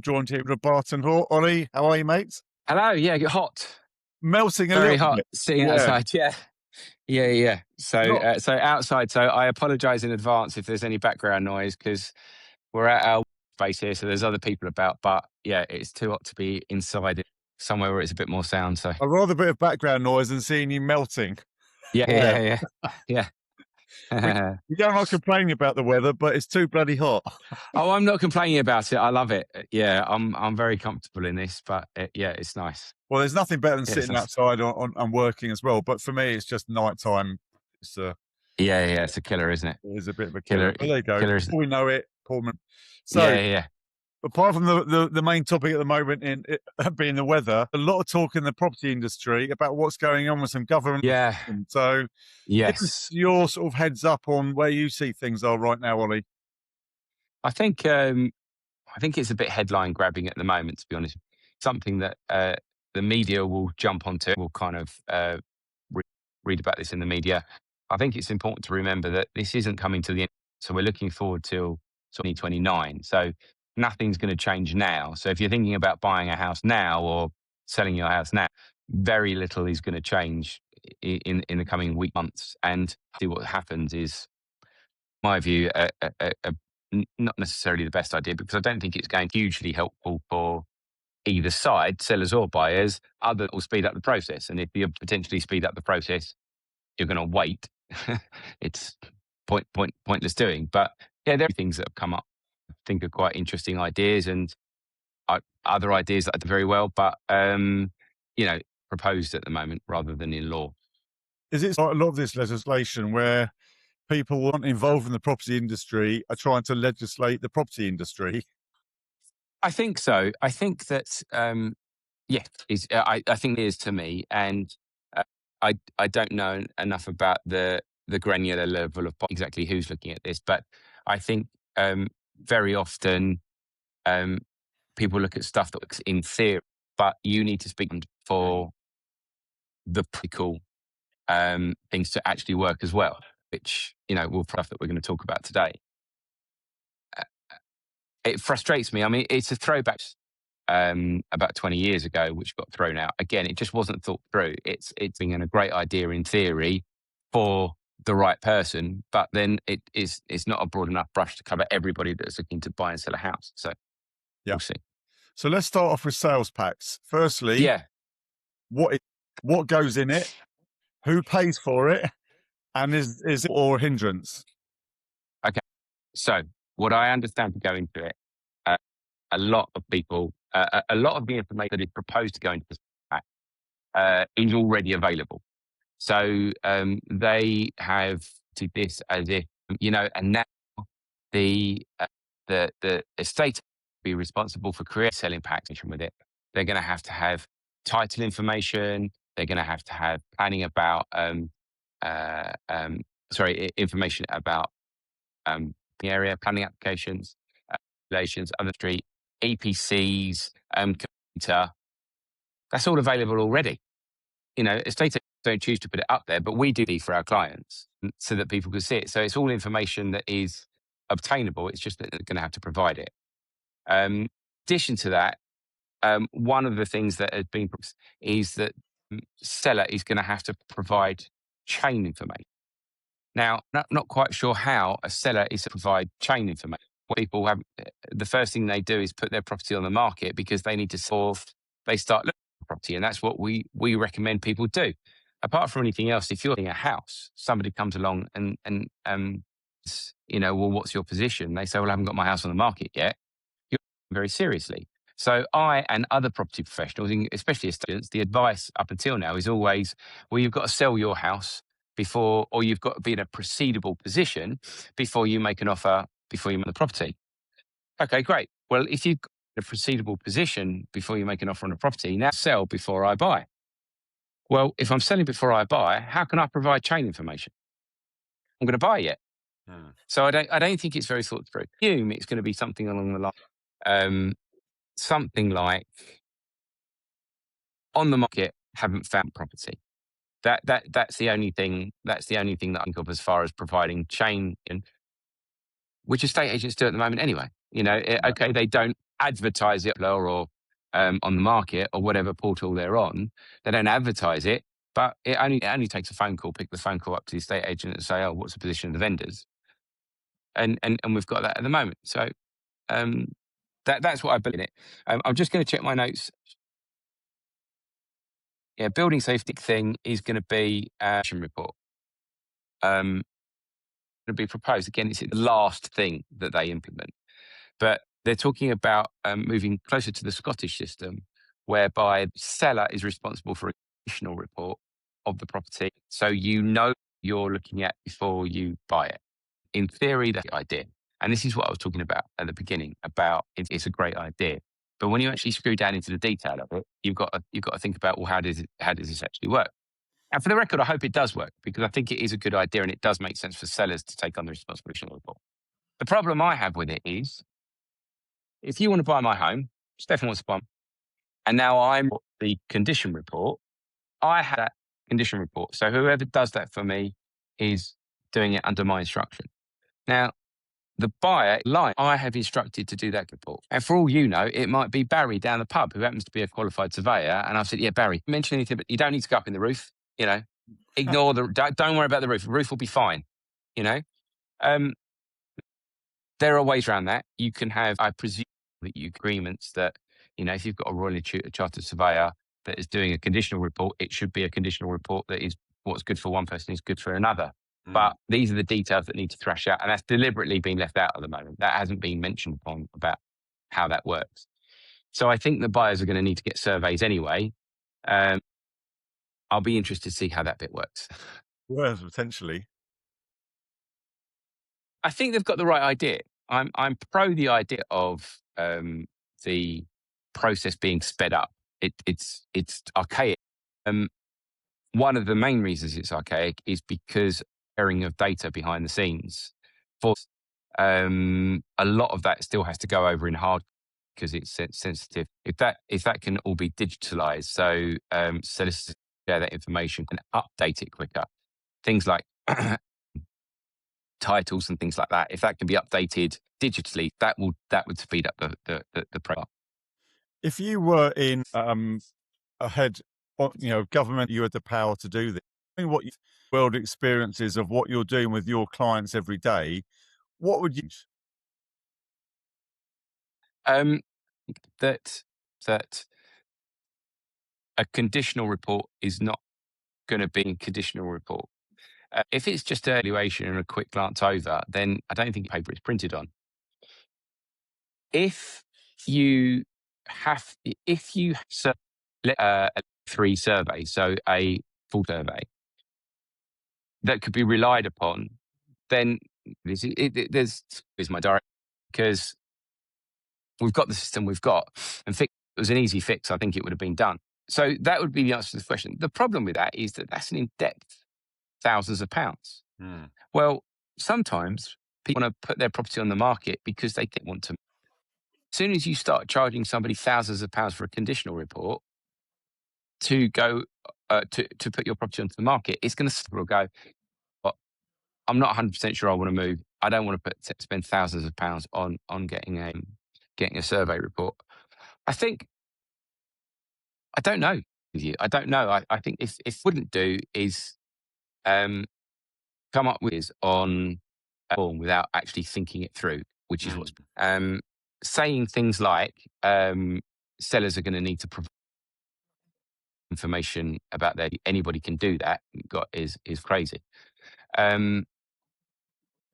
Joined here with a Barton Hall. Ollie, how are you, mates? Hello, yeah, hot, Melting a very little hot, bit. sitting Yeah. outside, yeah. So, Not, so outside. So I apologise in advance if there's any background noise because we're at our space here, so there's other people about. But yeah, it's too hot to be inside somewhere where it's a bit more sound. So I'd rather a bit of background noise than seeing you melting. Yeah. yeah. We, we don't like complaining about the weather, but it's too bloody hot. Oh, I'm not complaining about it. I love it. Yeah, I'm very comfortable in this, but yeah, it's nice. Well, there's nothing better than Yeah, it's sitting nice. outside and working as well. But for me, it's just nighttime. Yeah. It's a killer, isn't it? It's a bit of a killer. Killer, But there you go. killer. Before we know it, Pullman. So, Yeah. apart from the main topic at the moment in it being the weather, a lot of talk in the property industry about what's going on with some government. Yeah. So, give us Yes. your sort of heads up on where you see things are right now, Ollie. I think it's a bit headline grabbing at the moment, to be honest. Something that the media will jump onto. We'll kind of re- read about this in the media. I think it's important to remember that this isn't coming to the end. So we're looking forward till 2029. So nothing's going to change now. So if you're thinking about buying a house now or selling your house now, very little is going to change in the coming week, months. And see what happens is, my view, not necessarily the best idea because I don't think it's going hugely helpful for either side, sellers or buyers. Other will speed up the process, and if you potentially speed up the process, you're going to wait. It's pointless doing. But yeah, there are things that have come up. I think are quite interesting ideas, and other ideas that are very well, but proposed at the moment rather than in law. Is it like a lot of this legislation where people who aren't involved in the property industry are trying to legislate the property industry? I think so. I think that yeah, I think it is to me, and I don't know enough about the granular level of exactly who's looking at this, but I think very often people look at stuff that looks in theory, but you need to speak for the practical things to actually work as well, which will stuff that we're going to talk about today. It frustrates me. I mean, it's a throwback about 20 years ago, which got thrown out. Again, it just wasn't thought through. It's been a great idea in theory for the right person, but then it's not a broad enough brush to cover everybody that's looking to buy and sell a house. So Yeah. we'll see. So let's start off with sales packs. Firstly, Yeah. what goes in it? Who pays for it? And is it or a hindrance? Okay. So what I understand to go into it, a lot of people, a lot of the information that is proposed to go into the pack is already available. So they have to this as if and now the estate will be responsible for creating selling packs with it. They're going to have title information. They're going to have planning about information about the area, planning applications, relations, other street, EPCs, computer. That's all available already. Estate agents don't choose to put it up there, but we do for our clients so that people can see it. So it's all information that is obtainable. It's just that they're going to have to provide it. In addition to that, one of the things that has been is that seller is going to have to provide chain information. Now, not quite sure how a seller is to provide chain information. What people have, the first thing they do is put their property on the market because they need to they start looking for property, and that's what we recommend people do. Apart from anything else, if you're in a house, somebody comes along and well, what's your position? They say, well, I haven't got my house on the market yet. You're very seriously. So I and other property professionals, especially estate agents, the advice up until now is always, well, you've got to sell your house before, or you've got to be in a proceedable position before you make an offer, before you make the property. Okay, great. Well, if you've got a proceedable position before you make an offer on a property, now sell before I buy. Well, if I'm selling before I buy, how can I provide chain information? I'm going to buy yet. So I don't think it's very thought through. I assume it's going to be something along the line, something like on the market, haven't found property. That's the only thing. That's the only thing that I think of as far as providing chain, which estate agents do at the moment anyway. Okay, they don't advertise it or on the market or whatever portal they're on. They don't advertise it, but it only takes a phone call. Pick the phone call up to the estate agent and say, "Oh, what's the position of the vendors?" And we've got that at the moment. So that's what I believe in it. I'm just going to check my notes. Yeah, building safety thing is going to be action report. Going to be proposed again. It's the last thing that they implement, but they're talking about moving closer to the Scottish system, whereby the seller is responsible for a conditional report of the property, so you know you're looking at before you buy it. In theory, that's the idea, and this is what I was talking about at the beginning. About it's a great idea, but when you actually screw down into the detail of it, you've got to think about, well, how does this actually work? And for the record, I hope it does work, because I think it is a good idea and it does make sense for sellers to take on the responsibility of the report. The problem I have with it is, if you want to buy my home, Stefan wants to buy, and now I'm the condition report, I have that condition report. So whoever does that for me is doing it under my instruction. Now, the buyer line, I have instructed to do that report. And for all you know, it might be Barry down the pub, who happens to be a qualified surveyor. And I've said, yeah, Barry, mention anything, but you don't need to go up in the roof. Ignore don't worry about the roof. The roof will be fine. You know, there are ways around that. You can have, I presume, that you agreements that, if you've got a Royal Chartered surveyor that is doing a conditional report, it should be a conditional report that is what's good for one person is good for another. But these are the details that need to thrash out, and that's deliberately been left out at the moment. That hasn't been mentioned upon about how that works. So I think the buyers are going to need to get surveys anyway. I'll be interested to see how that bit works. Well, potentially. I think they've got the right idea. I'm pro the idea of the process being sped up. It's archaic. One of the main reasons it's archaic is because sharing of data behind the scenes. For a lot of that still has to go over in hard because it's sensitive. If that can all be digitalized, so solicitors share that information and update it quicker. Things like titles and things like that. If that can be updated digitally, that would speed up the process. If you were in a head of government, you had the power to do this. What your world experiences of what you're doing with your clients every day, what would you? That a conditional report is not going to be a conditional report. If it's just an evaluation and a quick glance over, then I don't think paper is printed on. If you a 3 survey, so a full survey that could be relied upon, then there's my direct, because we've got the system we've got, and it was an easy fix. I think it would have been done. So that would be the answer to the question. The problem with that is that that's an in-depth thousands of pounds. Well, sometimes people want to put their property on the market because they want to. As soon as you start charging somebody thousands of pounds for a conditional report to go to put your property onto the market, it's going to go, well, I'm not 100% sure I want to move. I don't want to spend thousands of pounds on getting a survey report. I don't know with you. I don't know. I think if wouldn't do is come up with on a form without actually thinking it through, which is what's saying things like sellers are going to need to provide information about that. Anybody can do that. Is crazy.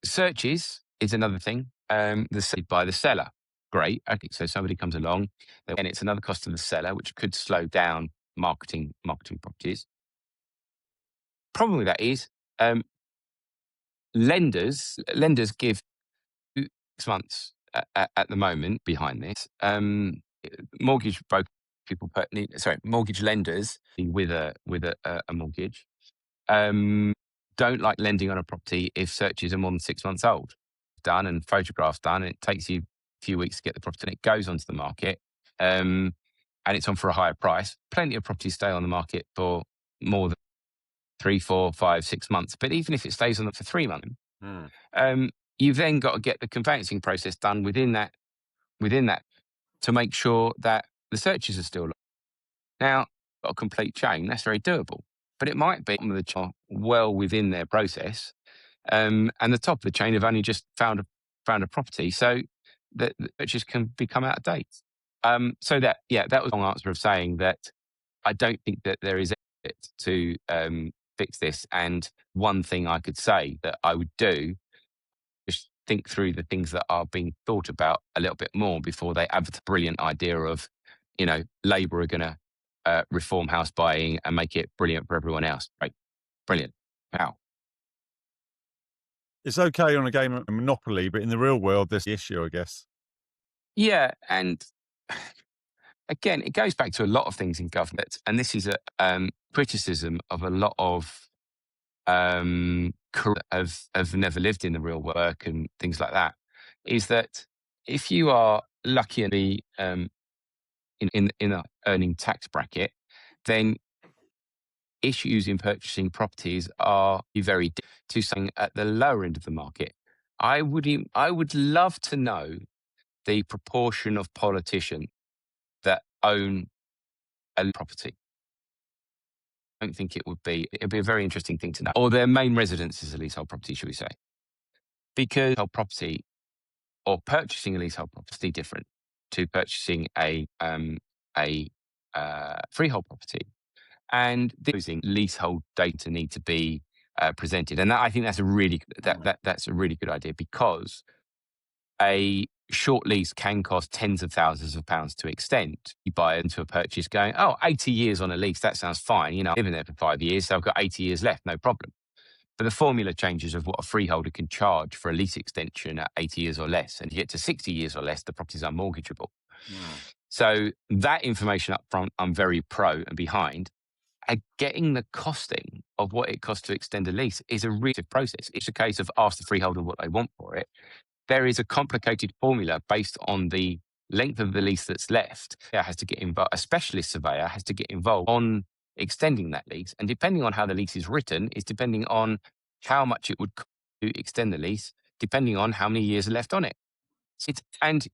Searches is another thing. By the seller. Great. Okay, so somebody comes along, and it's another cost to the seller, which could slow down marketing properties. Problem with that is lenders give 6 months at the moment behind this. Mortgage mortgage lenders with a mortgage don't like lending on a property if searches are more than 6 months old. Done and photographs done, and it takes you a few weeks to get the property, and it goes onto the market, and it's on for a higher price. Plenty of properties stay on the market for more than 3, 4, 5, 6 months. But even if it stays on for 3 months, you've then got to get the conveyancing process done within that to make sure that the searches are still. Now, got a complete chain, that's very doable. But it might be the well within their process, and the top of the chain have only just found a property, so the searches can become out of date. So that was a long answer of saying that I don't think that there is it to fix this. And one thing I could say that I would do is think through the things that are being thought about a little bit more before they have the brilliant idea of, Labour are going to reform house buying and make it brilliant for everyone else. Right? Brilliant. Wow. It's okay on a game of Monopoly, but in the real world, there's the issue, I guess. Yeah. And again, it goes back to a lot of things in government. And this is a criticism of a lot of have never lived in the real work and things like that, is that if you are lucky and be in a earning tax bracket, then issues in purchasing properties are very different to something at the lower end of the market. I would love to know the proportion of politicians that own a property. I don't think it'd be a very interesting thing to know. Or their main residence is a leasehold property, should we say? Because leasehold property or purchasing a leasehold property is different to purchasing a freehold property. And using leasehold data need to be presented. And I think that's that's a really good idea, because a short lease can cost tens of thousands of pounds to extend. You buy into a purchase going, 80 years on a lease, that sounds fine. I've been there for 5 years, so I've got 80 years left, no problem. But the formula changes of what a freeholder can charge for a lease extension at 80 years or less. And you get to 60 years or less, the property is unmortgageable. So that information up front, I'm very pro and behind. And getting the costing of what it costs to extend a lease is a really process. It's a case of ask the freeholder what they want for it. There is a complicated formula based on the length of the lease that's left. Has to get involved. A specialist surveyor has to get involved on extending that lease. And depending on how the lease is written, is depending on how much it would cost to extend the lease, depending on how many years are left on it. And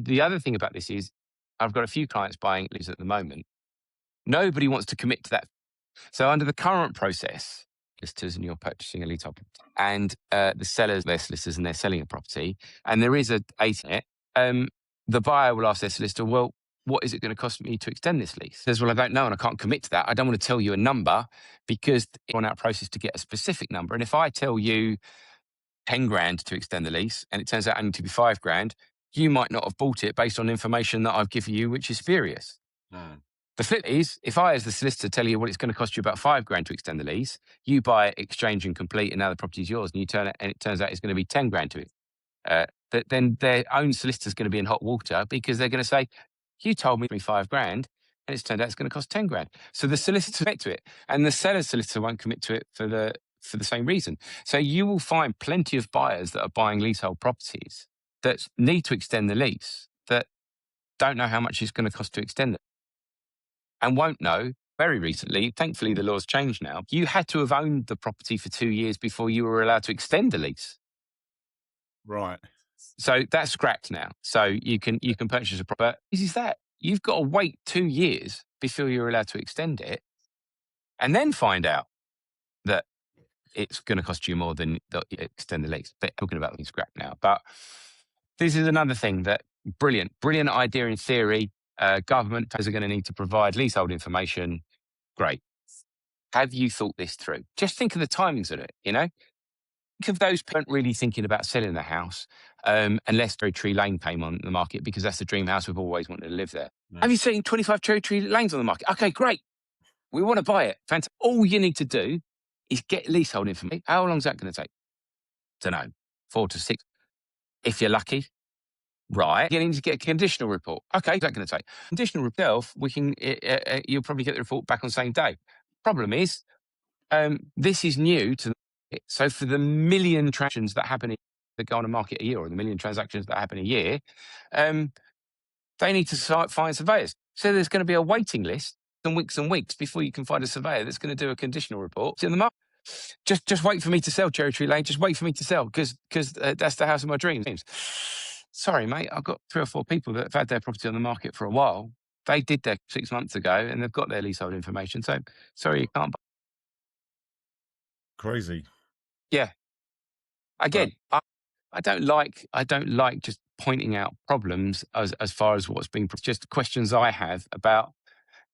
the other thing about this is, I've got a few clients buying leases at the moment. Nobody wants to commit to that. So under the current process, solicitors and you're purchasing a leasehold property, and the sellers, their solicitors, and they're selling a property, and there is the buyer will ask their solicitor, well, what is it going to cost me to extend this lease? Says, well, I don't know, and I can't commit to that. I don't want to tell you a number because it's on our process to get a specific number. And if I tell you 10 grand to extend the lease, and it turns out only to be 5 grand, you might not have bought it based on information that I've given you, which is spurious. The flip is, if I, as the solicitor, tell you what it's going to cost you about 5 grand to extend the lease, you buy it, exchange and complete, and now the property's yours, and it turns out it's going to be 10 grand to it. Then their own solicitor's going to be in hot water because they're going to say, you told me 5 grand, and it's turned out it's going to cost 10 grand. So the solicitor commit to it, and the seller's solicitor won't commit to it for the same reason. So you will find plenty of buyers that are buying leasehold properties that need to extend the lease that don't know how much it's going to cost to extend it. And won't know. Very recently, thankfully the law's changed now, you had to have owned the property for 2 years before you were allowed to extend the lease. Right. So that's scrapped now. So you can purchase a property. This is that. You've got to wait 2 years before you're allowed to extend it, and then find out that it's going to cost you more than extend the lease. But talking about being scrapped now. But this is another thing that brilliant idea in theory. Government are going to need to provide leasehold information. Great. Have you thought this through? Just think of the timings of it, Think of those people really thinking about selling the house unless Cherry Tree Lane came on the market, because that's the dream house we've always wanted to live there. Yeah. Have you seen 25 Cherry Tree Lanes on the market? Okay, great. We want to buy it. Fantastic. All you need to do is get leasehold information. How long is that going to take? Don't know, 4 to 6. If you're lucky. Right, you need to get a conditional report. Okay, what's that going to take? Conditional report, you'll probably get the report back on the same day. Problem is, this is new to the, so for the million transactions that go on a market a year, or the million transactions that happen a year, they need to find surveyors. So there's going to be a waiting list and weeks before you can find a surveyor that's going to do a conditional report. It's in the market. Just wait for me to sell Cherry Tree Lane. Just wait for me to sell because that's the house of my dreams. Sorry, mate, I've got 3 or 4 people that have had their property on the market for a while. They did their 6 months ago, and they've got their leasehold information. So sorry, you can't. Crazy. Yeah. But Again, I don't like just pointing out problems as far as what's being. It's just questions I have about,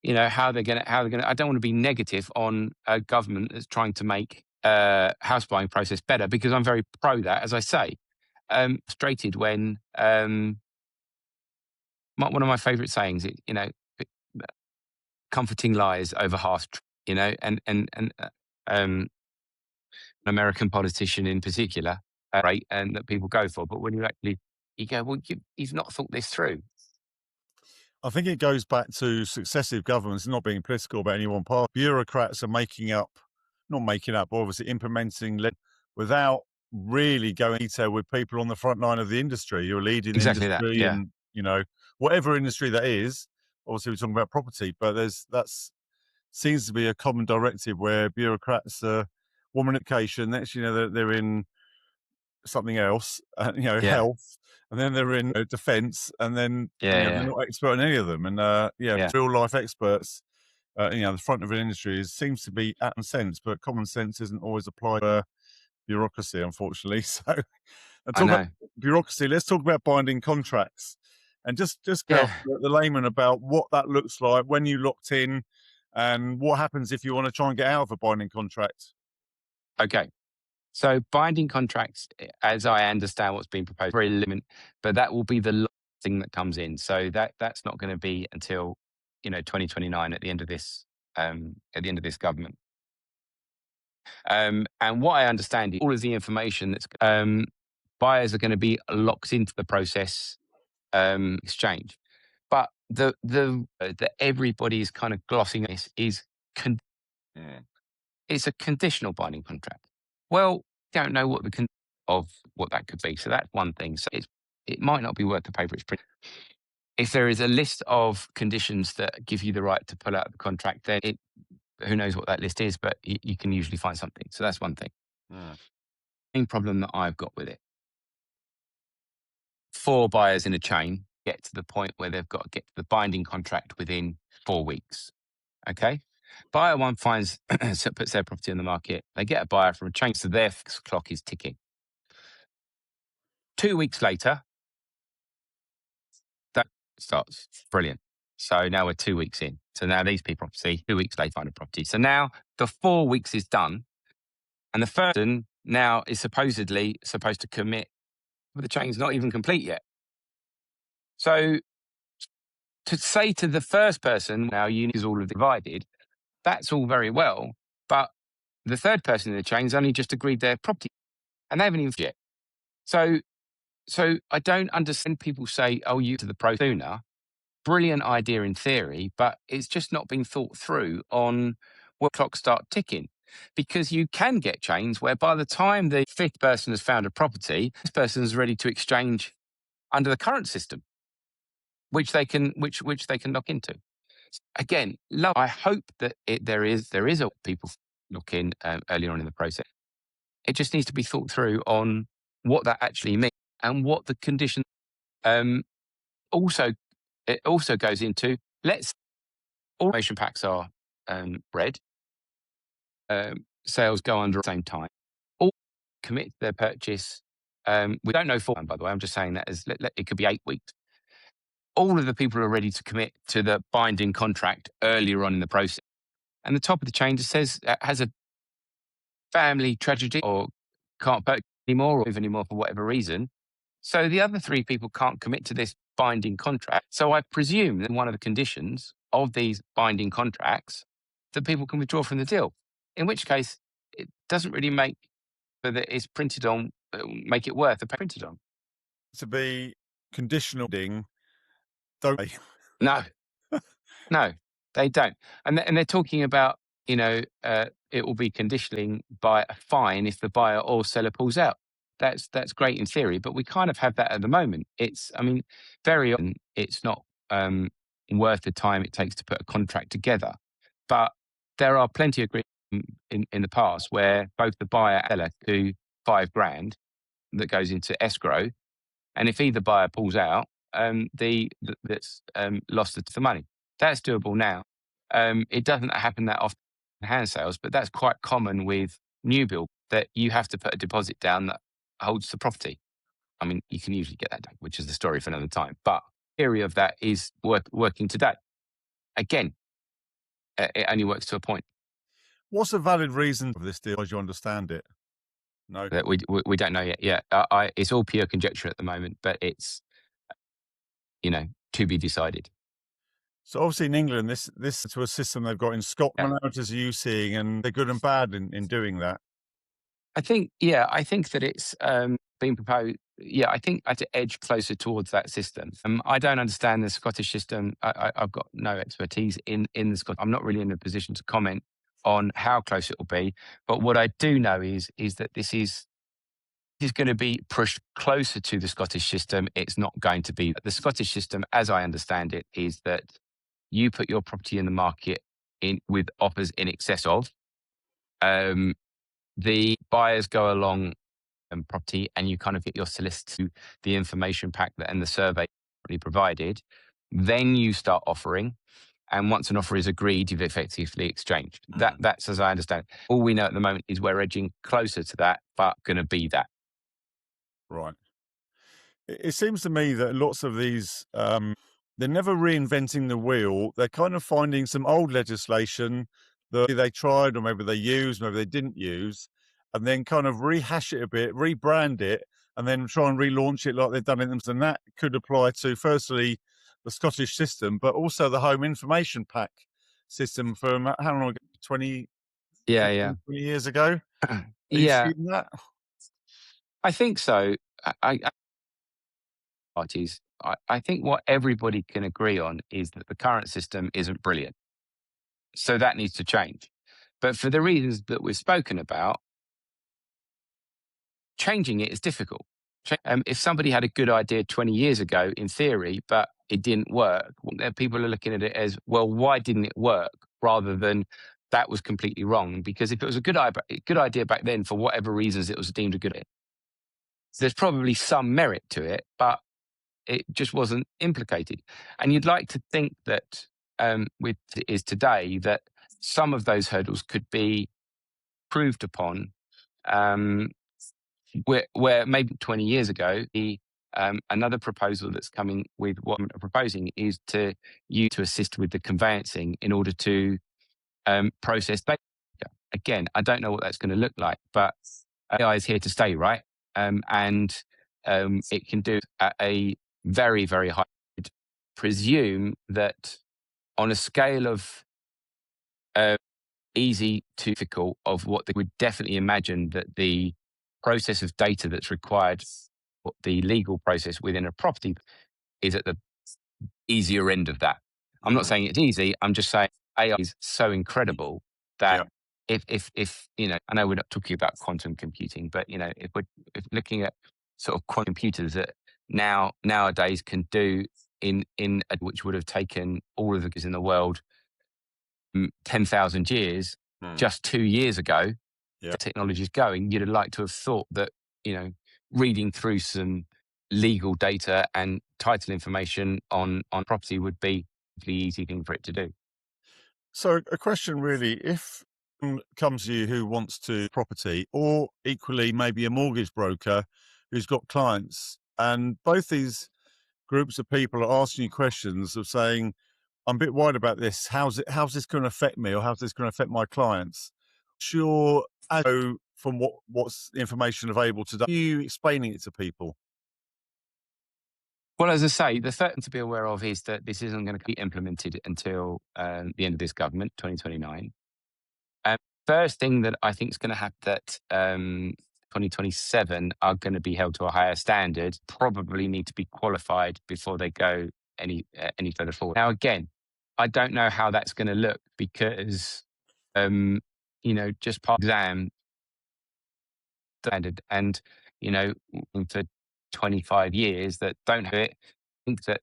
how they're gonna. I don't want to be negative on a government that's trying to make house buying process better, because I'm very pro that, as I say. Frustrated when one of my favourite sayings, comforting lies over harsh, and um, an American politician in particular, right, and that people go for. But when you go, well, you've not thought this through. I think it goes back to successive governments, not being political about any one part. Bureaucrats are not making up, but obviously implementing without really going detail with people on the front line of the industry. You're leading the Exactly that. industry, Yeah. and whatever industry that is. Obviously, we're talking about property, but that's seems to be a common directive where bureaucrats are one communication. Next, they're in something else, Yeah. health, and then they're in defence, and then Yeah. they're Yeah. not expert in any of them. And Yeah. real life experts, the front of an industry seems to be common sense, but common sense isn't always applied to bureaucracy, unfortunately. So, and I talk about know. bureaucracy. Let's talk about binding contracts, and just Yeah. tell the layman about what that looks like when you locked in, and what happens if you want to try and get out of a binding contract. Okay. So binding contracts, as I understand what's being proposed, very limited, but that will be the last thing that comes in. So that's not going to be until 2029, at the end of this government. And what I understand is all of the information buyers are going to be locked into the process exchange. But that everybody is kind of glossing this is con- it's a conditional binding contract. Well, don't know what of what that could be. So that's one thing. So it might not be worth the paper it's printed. If there is a list of conditions that give you the right to pull out the contract, then who knows what that list is, but you can usually find something. So that's one thing. Mm. Main problem that I've got with it: 4 buyers in a chain get to the point where they've got to get to the binding contract within 4 weeks. Okay. Buyer one finds, puts their property on the market. They get a buyer from a chain, so their clock is ticking. 2 weeks later, that starts. Brilliant. So now we're 2 weeks in. So now these people, obviously, 2 weeks later, find a property. So now the 4 weeks is done, and the first person now is supposedly supposed to commit, but the chain's not even complete yet. So to say to the first person, now unit is all divided, that's all very well, but the third person in the chain's only just agreed their property, and they haven't even yet. So, so I don't understand people say, "Oh, you to the pro sooner." Brilliant idea in theory, but it's just not been thought through on what clocks start ticking. Because you can get chains where by the time the fifth person has found a property, this person is ready to exchange under the current system, which they can lock into. Again, I hope that there is a people look in earlier on in the process. It just needs to be thought through on what that actually means and what the conditions. Um, also, it also goes into, let's all information packs are read, sales go under at the same time. All commit to their purchase. We don't know for, by the way. I'm just saying that as it could be 8 weeks. All of the people are ready to commit to the binding contract earlier on in the process, and the top of the chain just says has a family tragedy or can't purchase anymore or move anymore for whatever reason. So the other 3 people can't commit to this binding contract. So I presume that one of the conditions of these binding contracts that people can withdraw from the deal. In which case, it doesn't really make that it's printed on, make it worth the printed on. To be conditional, don't they? No, no, they don't. And they're talking about, it will be conditioning by a fine if the buyer or seller pulls out. That's great in theory, but we kind of have that at the moment. I mean, very often it's not worth the time it takes to put a contract together. But there are plenty of agreements in the past where both the buyer and seller do 5 grand that goes into escrow, And if either buyer pulls out, that's lost the money. That's doable now. It doesn't happen that often in hand sales, but that's quite common with new build, that you have to put a deposit down that holds the property. I mean, you can usually get that done, which is the story for another time. But theory of that is working today. Again, it only works to a point. What's a valid reason for this deal as you understand it? No. That we don't know yet. Yeah, it's all pure conjecture at the moment, but it's to be decided. So obviously in England, this to a system they've got in Yeah. Scotland. How are you seeing, and they're good and bad in doing that. I think that it's being proposed. Yeah, I think I'd edge closer towards that system. I don't understand the Scottish system. I've got no expertise in the Scottish. I'm not really in a position to comment on how close it will be. But what I do know is that this is going to be pushed closer to the Scottish system. It's not going to be the Scottish system, as I understand it, is that you put your property in the market in with offers in excess of. The buyers go along property, and you kind of get your solicitor the information pack and the survey provided. Then you start offering, and once an offer is agreed, you've effectively exchanged. That's as I understand it. All we know at the moment is we're edging closer to that, but going to be that. Right. It seems to me that lots of these, they're never reinventing the wheel. They're kind of finding some old legislation that they tried, or maybe they used, maybe they didn't use, and then kind of rehash it a bit, rebrand it, and then try and relaunch it like they've done it themselves. And that could apply to, firstly, the Scottish system, but also the home information pack system from how long ago? 20, Yeah, 15, yeah. 20 years ago? Are you Yeah, seeing that? I think so. Parties. I think what everybody can agree on is that the current system isn't brilliant. So that needs to change. But for the reasons that we've spoken about, changing it is difficult. If somebody had a good idea 20 years ago, in theory, but it didn't work, then people are looking at it as, well, why didn't it work? Rather than that was completely wrong. Because if it was a good idea back then, for whatever reasons it was deemed a good idea, there's probably some merit to it, but it just wasn't implicated. And you'd like to think that with is today that some of those hurdles could be proved upon, where maybe 20 years ago, another proposal that's coming with what I'm proposing is to assist with the conveyancing in order to process data. Again, I don't know what that's going to look like, but AI is here to stay, right? And it can do at a very, very high. I'd presume that on a scale of uh, easy to difficult, of what they would definitely imagine that the process of data that's required, the legal process within a property, is at the easier end of that. I'm not saying it's easy. I'm just saying AI is so incredible that Yeah. if I know we're not talking about quantum computing, but if looking at sort of quantum computers that nowadays can do which would have taken all of the in the world 10,000 years, just 2 years ago, Yeah. the technology is going, you'd have liked to have thought that, reading through some legal data and title information on property would be the easy thing for it to do. So a question really, if someone comes to you who wants to property, or equally maybe a mortgage broker who's got clients, and both these groups of people are asking you questions of saying, I'm a bit worried about this. How's this going to affect me, or how's this going to affect my clients? Sure, I know from what's the information available today, are you explaining it to people? Well, as I say, the third thing to be aware of is that this isn't going to be implemented until the end of this government, 2029. First thing that I think is going to happen, that 2027 are going to be held to a higher standard, probably need to be qualified before they go any further forward. Now, again, I don't know how that's going to look because, just part exam standard, and for 25 years that don't have it. I think that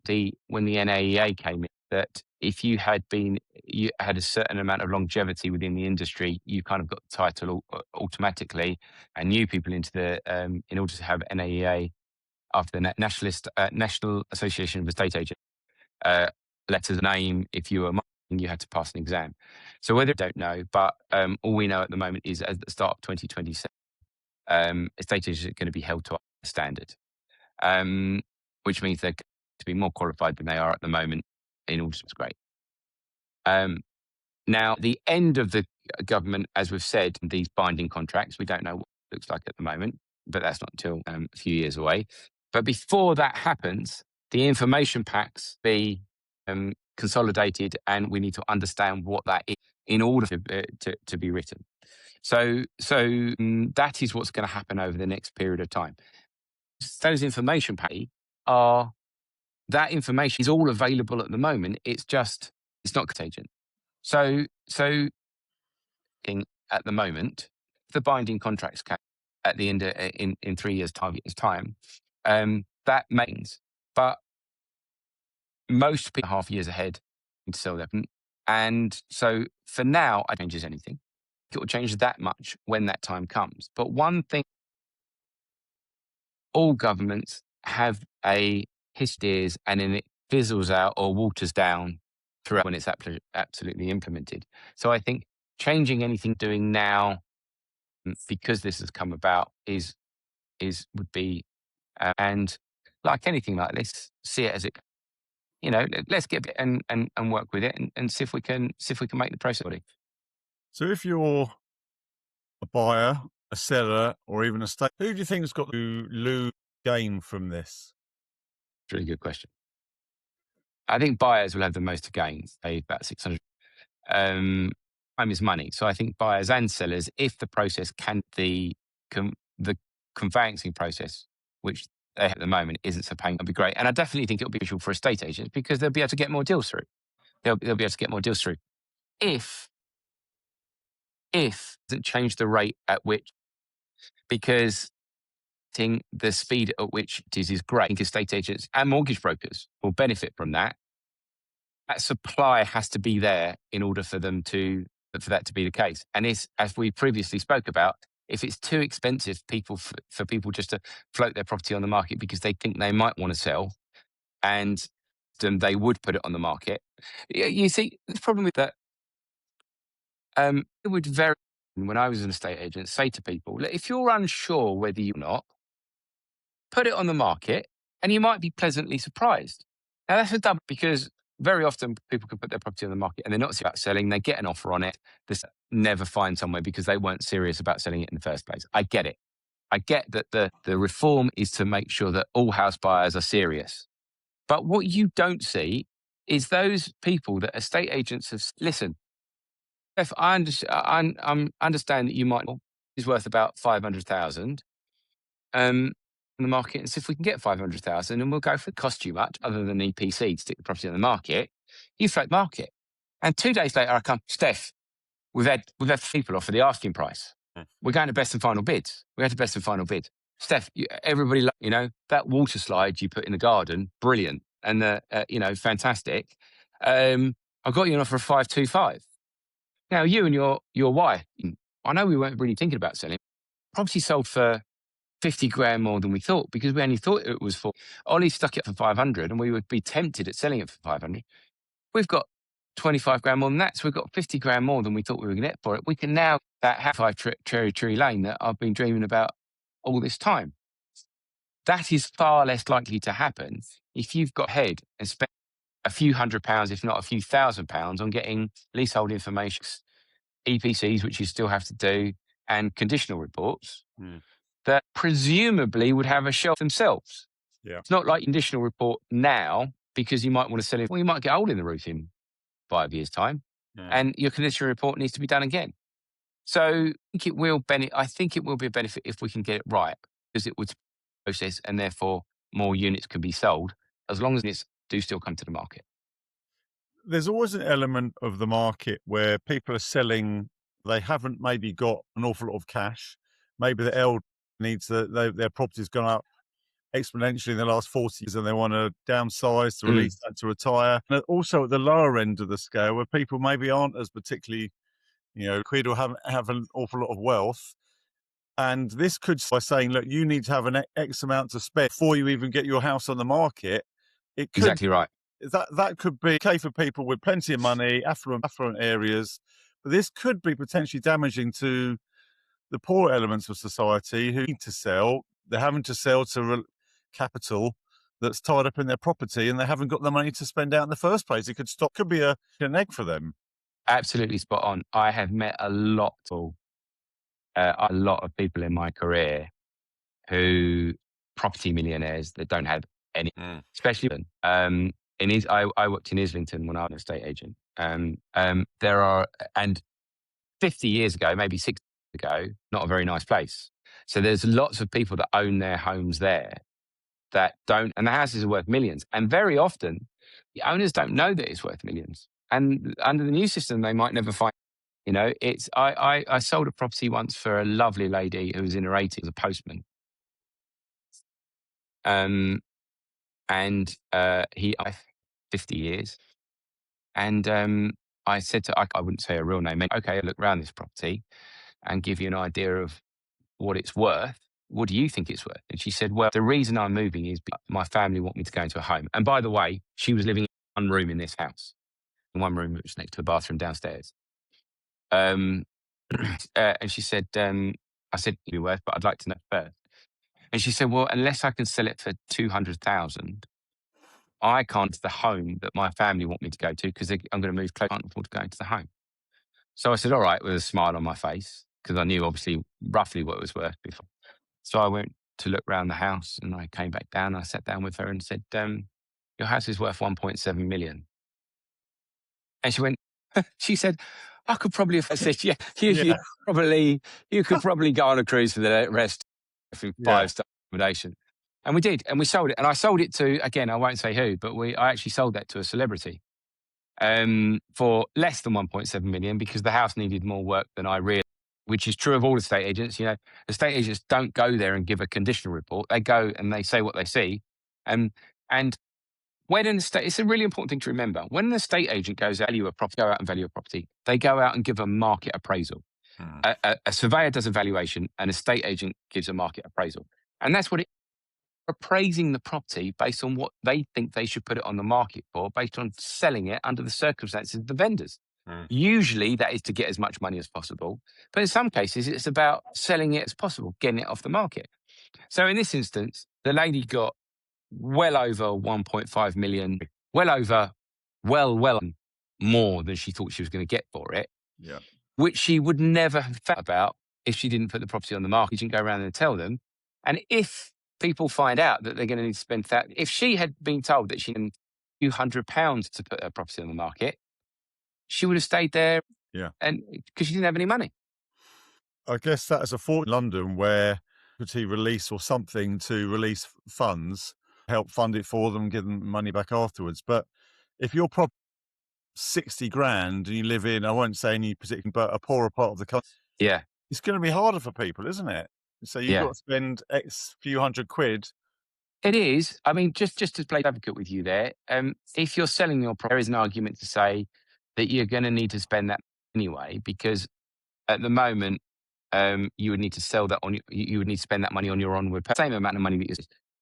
when the NAEA came in, that if you had a certain amount of longevity within the industry, you kind of got the title automatically, and new people into the in order to have NAEA after the National Association of Estate Agents letters name if you were marketing, you had to pass an exam. So whether don't know, but all we know at the moment is at the start of 2027, estate agents are going to be held to a standard, which means they're going to be more qualified than they are at the moment. In all, it's great. Now, the end of the government, as we've said, these binding contracts, we don't know what it looks like at the moment, but that's not until a few years away. But before that happens, the information packs be consolidated, and we need to understand what that is in order to be written. So that is what's going to happen over the next period of time. Those information packs that information is all available at the moment. It's not contagion. So at the moment, the binding contracts at the end in 3 years, 5 years time, that means, but most people are half years ahead to sell them. And so for now, I don't change anything. It will change that much when that time comes. But one thing, all governments have a history, and then it fizzles out or waters down throughout when it's absolutely implemented. So I think changing anything doing now, because this has come about, would be, and like anything like this, see it as it, let's get and work with it and see if we can make the process. So if you're a buyer, a seller, or even a state, who do you think has got to lose gain from this? It's a really good question. I think buyers will have the most to gain, say about 600. Time is money. So I think buyers and sellers, if the process the conveyancing process, which they have at the moment isn't so painful, would be great. And I definitely think it'll be useful for estate agents because they'll be able to get more deals through. They'll be able to get more deals through. If it doesn't change the rate at which, because the speed at which it is great. I think estate agents and mortgage brokers will benefit from that. That supply has to be there in order for that to be the case. And as we previously spoke about, if it's too expensive for people just to float their property on the market because they think they might want to sell, and then they would put it on the market. You see, the problem with that, it would vary. When I was an estate agent, say to people, look, if you're unsure whether you're not, put it on the market and you might be pleasantly surprised. Now that's a double, because very often people can put their property on the market and they're not serious about selling. They get an offer on it. They never find somewhere because they weren't serious about selling it in the first place. I get it. I get that the reform is to make sure that all house buyers are serious. But what you don't see is those people that estate agents have. Listen, if I understand that you might is worth about 500,000 on the market, and see if we can get 500,000, and we'll go for it. Cost you much other than EPC to stick the property on the market. You float the market, and 2 days later I come, Steph, we've had people offer the asking price. We're going to best and final bids. We had to best and final bid. Steph, everybody, that water slide you put in the garden, brilliant, and fantastic. I've got you an offer of 525. Now you and your wife, I know we weren't really thinking about selling. Property sold for 50 grand more than we thought, because we only thought it was for. Ollie stuck it for 500, and we would be tempted at selling it for 500. We've got 25 grand more than that, so we've got 50 grand more than we thought we were going to get for it. We can now have 5 Cherry Tree Lane that I've been dreaming about all this time. That is far less likely to happen if you've got ahead and spent a few £100, if not a few £1,000, on getting leasehold information, EPCs, which you still have to do, and conditional reports that presumably would have a shelf themselves. Yeah. It's not like conditional report now, because you might want to sell it. Well, you might get a hole in the roof in 5 years' time, and your conditional report needs to be done again. So I think it will be a benefit if we can get it right, because it would process, and therefore more units can be sold, as long as units do still come to the market. There's always an element of the market where people are selling, they haven't maybe got an awful lot of cash. Maybe the elder needs their property's gone up exponentially in the last 40 years, and they want to downsize to release that to retire. And also at the lower end of the scale, where people maybe aren't as particularly, quid, or have an awful lot of wealth. And this could, by saying, look, you need to have an X amount to spend before you even get your house on the market. It could, Exactly right. that could be okay for people with plenty of money, affluent areas, but this could be potentially damaging to the poor elements of society who need to sell. They're having to sell to capital that's tied up in their property, and they haven't got the money to spend out in the first place. It could be an egg for them. Absolutely spot on. I have met a lot of people in my career who property millionaires that don't have any, especially I worked in Islington when I was an estate agent. There are, and 50 years ago, maybe 60 years ago, not a very nice place. So there's lots of people that own their homes there that don't, and the houses are worth millions. And very often, the owners don't know that it's worth millions. And under the new system, they might never find. I sold a property once for a lovely lady who was in her 80s, as a postman. And I 50 years. And I said to, I wouldn't say her real name. Okay, I look around this property and give you an idea of what it's worth. What do you think it's worth? And she said, well, the reason I'm moving is because my family want me to go into a home. And by the way, she was living in one room in this house, in one room which was next to a bathroom downstairs. And she said, I said, it'd be worth, but I'd like to know first. And she said, well, unless I can sell it for 200,000, I can't the home that my family want me to go to because I'm going to move close. I can't afford to go into the home. So I said, all right, with a smile on my face, because I knew obviously roughly what it was worth before. So I went to look around the house and I came back down. I sat down with her and said, your house is worth 1.7 million. And she went, she said, I could probably, I said, yeah, Yeah. you could probably go on a cruise for the rest of Yeah. 5-star accommodation. And we did, and we sold it. And I sold it to, again, I won't say who, but I actually sold that to a celebrity for less than 1.7 million because the house needed more work than I realized, which is true of all estate agents. You know, estate agents don't go there and give a condition report. They go and they say what they see. And when an estate, it's a really important thing to remember. When an estate agent goes out and value a property, they go out and give a market appraisal. A surveyor does a valuation, an estate agent gives a market appraisal. And that's what it appraising the property based on what they think they should put it on the market for, based on selling it under the circumstances of the vendors. Usually that is to get as much money as possible. But in some cases, it's about selling it as possible, getting it off the market. So in this instance, the lady got well over 1.5 million, well more than she thought she was going to get for it. Yeah. Which she would never have thought about if she didn't put the property on the market. She didn't go around and tell them. And if people find out that they're going to need to spend that, if she had been told that she had a few £100 to put her property on the market, she would have stayed there. Yeah. And because she didn't have any money. I guess that is a fault in London where property release or something to release funds, help fund it for them, give them money back afterwards. But if your property 60 grand and you live in, I won't say any particular, but a poorer part of the country, Yeah. it's going to be harder for people, isn't it? So you've got to spend X few £100. It is. I mean, just to play advocate with you there, if you're selling your property, there is an argument to say that you're going to need to spend that anyway, because at the moment, you would need to sell that you would need to spend that money on your onward, same amount of money that you.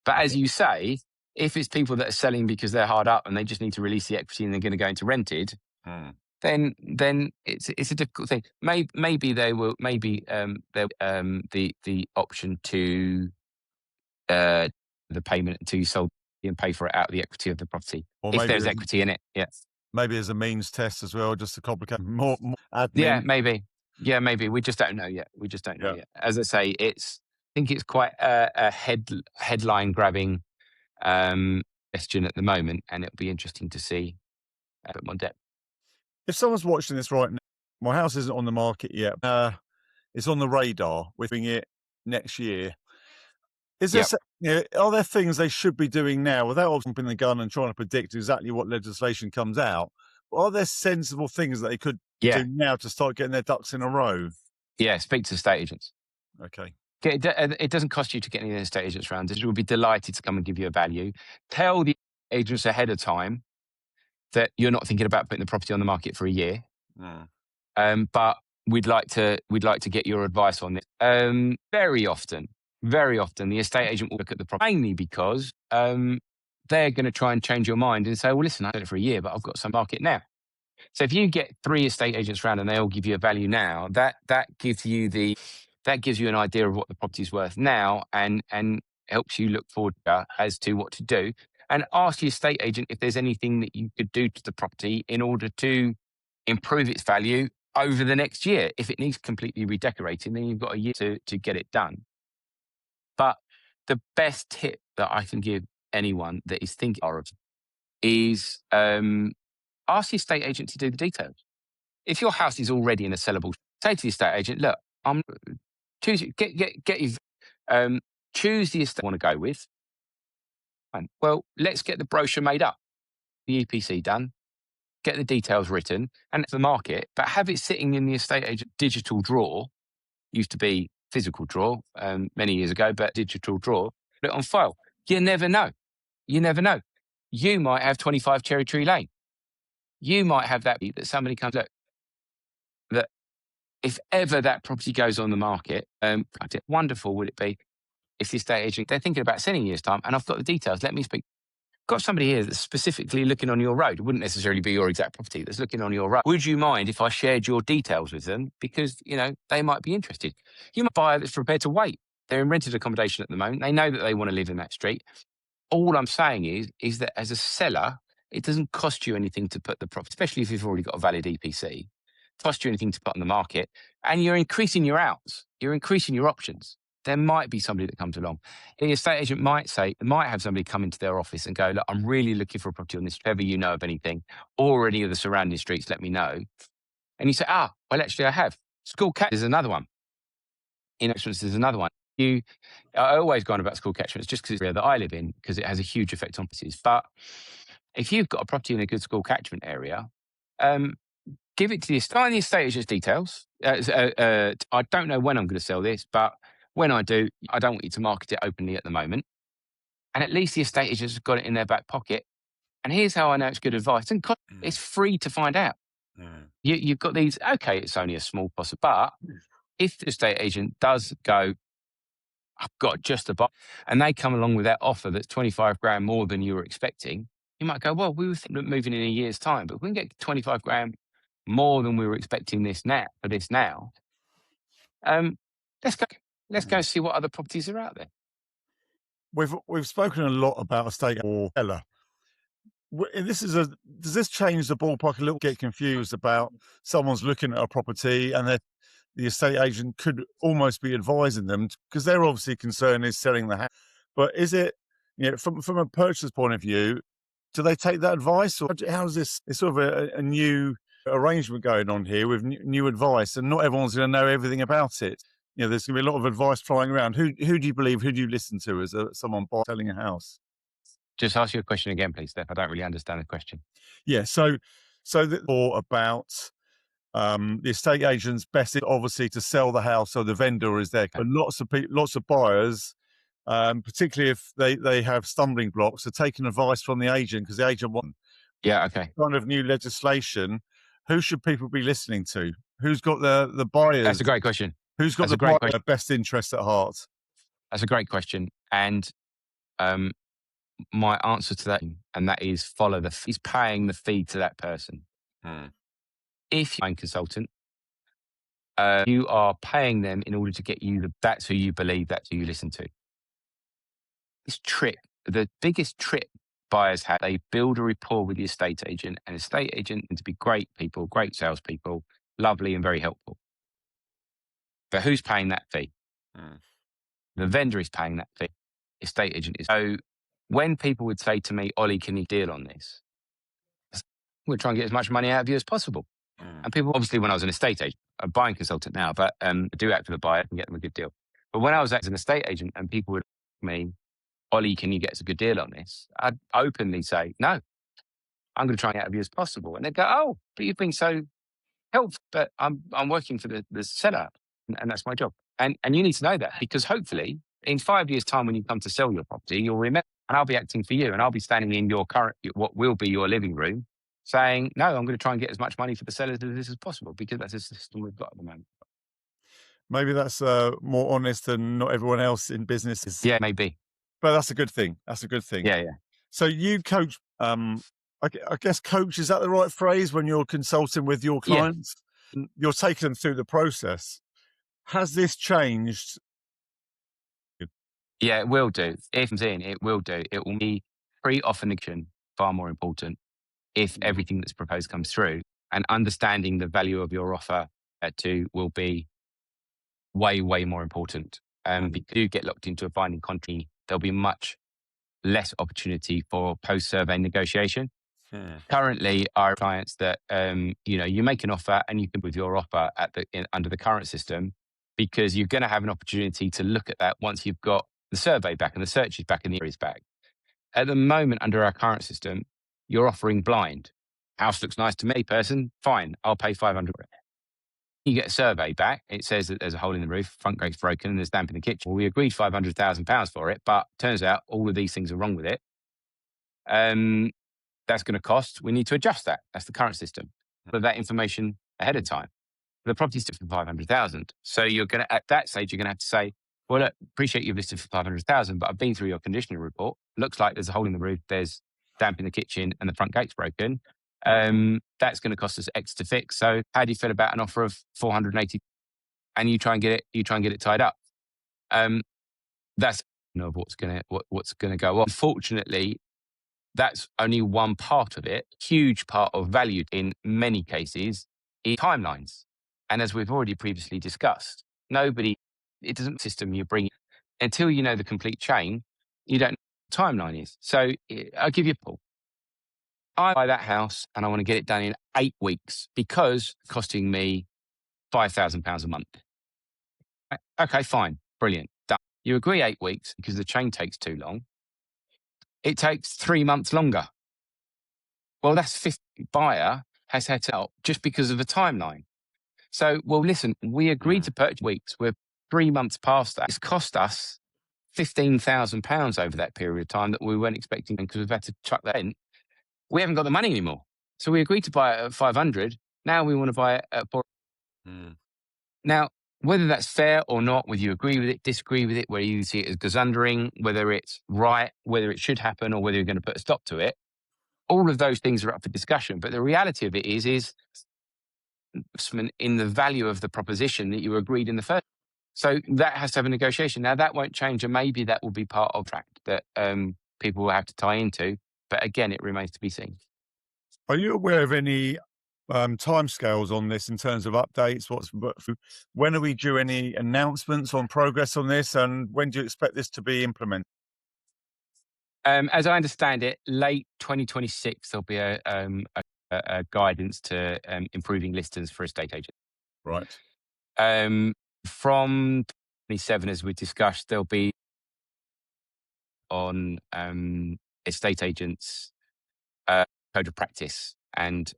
But as you say, if it's people that are selling because they're hard up and they just need to release the equity and they're going to go into rented, then it's a difficult thing. Maybe they will. Maybe the option to the payment until you sold and pay for it out of the equity of the property, or if there's equity in it. Yes. Maybe there's a means test as well, just to complicate more admin. Yeah, maybe. We just don't know yet. Yet. As I say, I think it's quite a headline grabbing question at the moment, and it'll be interesting to see a bit more depth. If someone's watching this right now, my house isn't on the market yet. It's on the radar. We're doing it next year. Is there, are there things they should be doing now without jumping the gun and trying to predict exactly what legislation comes out? Are there sensible things that they could do now to start getting their ducks in a row? Yeah, speak to estate agents. Okay. It doesn't cost you to get any estate agents around. They will be delighted to come and give you a value. Tell the agents ahead of time that you're not thinking about putting the property on the market for a year. But we'd like to get your advice on this. Very often, the estate agent will look at the property mainly because they're going to try and change your mind and say, well, listen, I did it for a year, but I've got some market now. So if you get 3 estate agents around and they all give you a value now, that gives you an idea of what the property's worth now, and helps you look forward as to what to do. And ask your estate agent if there's anything that you could do to the property in order to improve its value over the next year. If it needs completely redecorating, then you've got a year to get it done. But the best tip that I can give anyone that is thinking of is ask the estate agent to do the details. If your house is already in a sellable, say to the estate agent, look, I'm choose get your choose the estate you want to go with. Fine. Well, let's get the brochure made up, the EPC done, get the details written, and it's the market, but have it sitting in the estate agent digital drawer. Used to be physical drawer many years ago, but digital drawer. Put it on file. You never know. You never know. You might have 25 Cherry Tree Lane. You might have that somebody comes, look, that if ever that property goes on the market, wonderful would it be if the estate agent, they're thinking about selling years' time, and I've got the details, let me speak. Got somebody here that's specifically looking on your road. It wouldn't necessarily be your exact property that's looking on your road. Would you mind if I shared your details with them? Because, they might be interested. You might buy a buyer that's prepared to wait. They're in rented accommodation at the moment. They know that they want to live in that street. All I'm saying is that as a seller, it doesn't cost you anything to put the property, especially if you've already got a valid EPC, cost you anything to put on the market, and you're increasing your outs. You're increasing your options. There might be somebody that comes along. The estate agent might have somebody come into their office and go, look, I'm really looking for a property on this. If ever you know of anything or any of the surrounding streets, let me know. And you say, well, actually I have. School catchments is another one. Catchments is another one. I always go on about school catchments just because it's the area that I live in, because it has a huge effect on places. But if you've got a property in a good school catchment area, give it to the estate agent's details. I don't know when I'm going to sell this, but when I do, I don't want you to market it openly at the moment. And at least the estate agent's got it in their back pocket. And here's how I know it's good advice. And it's free to find out. You've got these, okay, it's only a small possibility. But if the estate agent does go, I've got just a buy, and they come along with that offer that's 25 grand more than you were expecting, you might go, well, we were thinking of moving in a year's time, but we can get 25 grand more than we were expecting this now. Let's go see what other properties are out there. We've spoken a lot about estate or seller. Does this change the ballpark a little? Get confused about someone's looking at a property and the estate agent could almost be advising them, because their obviously concern is selling the house. But is it, from a purchaser's point of view, do they take that advice, or how is this? It's sort of a new arrangement going on here with new advice, and not everyone's going to know everything about it. There's going to be a lot of advice flying around. Who do you believe? Who do you listen to as someone selling a house? Just ask you a question again, please, Steph. I don't really understand the question. Yeah, so about the estate agent's best is obviously to sell the house, so the vendor is there. But lots of buyers, particularly if they have stumbling blocks, are taking advice from the agent because the agent wants. Yeah, okay. Kind of new legislation. Who should people be listening to? Who's got the buyers? That's a great question. Who's got the buyer best interest at heart? That's a great question. And my answer to that, and that is follow he's paying the fee to that person. If you're a consultant, you are paying them in order to get you that's who you believe, that's who you listen to. The biggest trick buyers have, they build a rapport with the estate agent, and estate agent tend to be great people, great salespeople, lovely and very helpful. But who's paying that fee? The vendor is paying that fee. Estate agent is. So when people would say to me, Ollie, can you deal on this? We're trying to get as much money out of you as possible. And people, obviously, when I was an estate agent, a buying consultant now, but I do act for the buyer and get them a good deal. But when I was acting as an estate agent and people would ask me, Ollie, can you get us a good deal on this? I'd openly say, no, I'm going to try and get out of you as possible. And they'd go, oh, but you've been so helpful, but I'm working for the seller, and that's my job. And you need to know that, because hopefully in 5 years' time, when you come to sell your property, you'll remember, and I'll be acting for you, and I'll be standing in your what will be your living room, saying, no, I'm going to try and get as much money for the sellers of this as possible, because that's the system we've got at the moment. Maybe that's more honest than not everyone else in business is, Yeah, maybe. but that's a good thing. That's a good thing. Yeah, yeah. So you coach, I guess coach, is that the right phrase when you're consulting with your Yeah. clients? You're taking them through the process. Has this changed? Yeah, it will do. If it comes in, it will do. It will be pre-offer negotiation far more important if Mm, everything that's proposed comes through, and understanding the value of your offer to will be way, way more important. Because you get locked into a binding contract, there'll be much less opportunity for post-survey negotiation. mm, Currently, our clients that you make an offer and you can with your offer under the current system, because you're going to have an opportunity to look at that once you've got the survey back and the searches back and the areas back. At the moment, under our current system, you're offering blind. House looks nice to me, person. Fine, I'll pay 500 for it. You get a survey back. It says that there's a hole in the roof, front gate's broken, and there's damp in the kitchen. Well, we agreed £500,000 for it, but turns out all of these things are wrong with it. That's going to cost. We need to adjust that. That's the current system. But that information ahead of time. The property's listed for 500,000. So you're going to, at that stage, you're going to have to say, well, look, appreciate you've listed for 500,000, but I've been through your conditioning report. Looks like there's a hole in the roof, there's damp in the kitchen, and the front gate's broken. That's going to cost us X to fix. So how do you feel about an offer of 480? And you try and get it tied up. That's what's going to go on. Unfortunately, that's only one part of it. Huge part of value in many cases is timelines. And as we've already previously discussed, it doesn't system you bring until you know the complete chain, you don't know what the timeline is. So I'll give you a pull. I buy that house and I want to get it done in 8 weeks because it's costing me £5,000 a month. Okay, fine. Brilliant. Done. You agree 8 weeks because the chain takes too long. It takes 3 months longer. Well, that's 50 buyer has had to help just because of the timeline. So, well, listen, we agreed to purchase weeks. We're 3 months past that. It's cost us £15,000 over that period of time that we weren't expecting because we've had to chuck that in. We haven't got the money anymore. So we agreed to buy it at 500. Now we want to buy it at 4. Now, whether that's fair or not, whether you agree with it, disagree with it, whether you see it as gazundering, whether it's right, whether it should happen, or whether you're going to put a stop to it, all of those things are up for discussion. But the reality of it is in the value of the proposition that you agreed in the first. So that has to have a negotiation. Now that won't change, and maybe that will be part of track that people will have to tie into. But again, it remains to be seen. Are you aware of any timescales on this in terms of updates? When are we due any announcements on progress on this, and when do you expect this to be implemented? As I understand it, late 2026 there'll be a guidance to improving listings for estate agents. Right. From 27, as we discussed, there'll be on estate agents code of practice and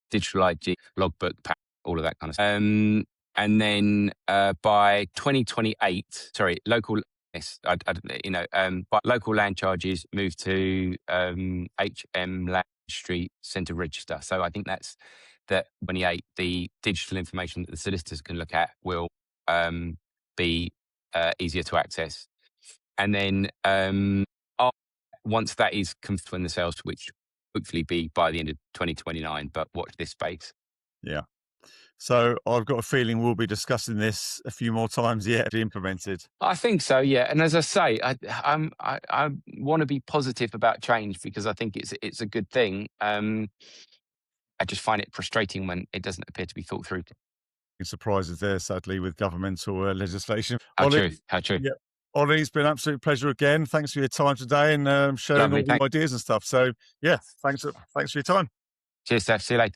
digital IG, logbook, all of that kind of stuff. And then by 2028, local. But local land charges move to HM Land Street Centre Register. So I think that's that 28. The digital information that the solicitors can look at will be easier to access. And then once that is confirmed in the sales, which hopefully be by the end of 2029, but watch this space. Yeah. So I've got a feeling we'll be discussing this a few more times yet to be implemented. I think so, yeah. And as I say, I want to be positive about change because I think it's a good thing. I just find it frustrating when it doesn't appear to be thought through. Surprises there, sadly, with governmental legislation. How true? Yeah. Ollie, it's been an absolute pleasure again. Thanks for your time today and sharing Lovely, all the ideas and stuff. So, yeah, thanks for your time. Cheers, Steph. See you later.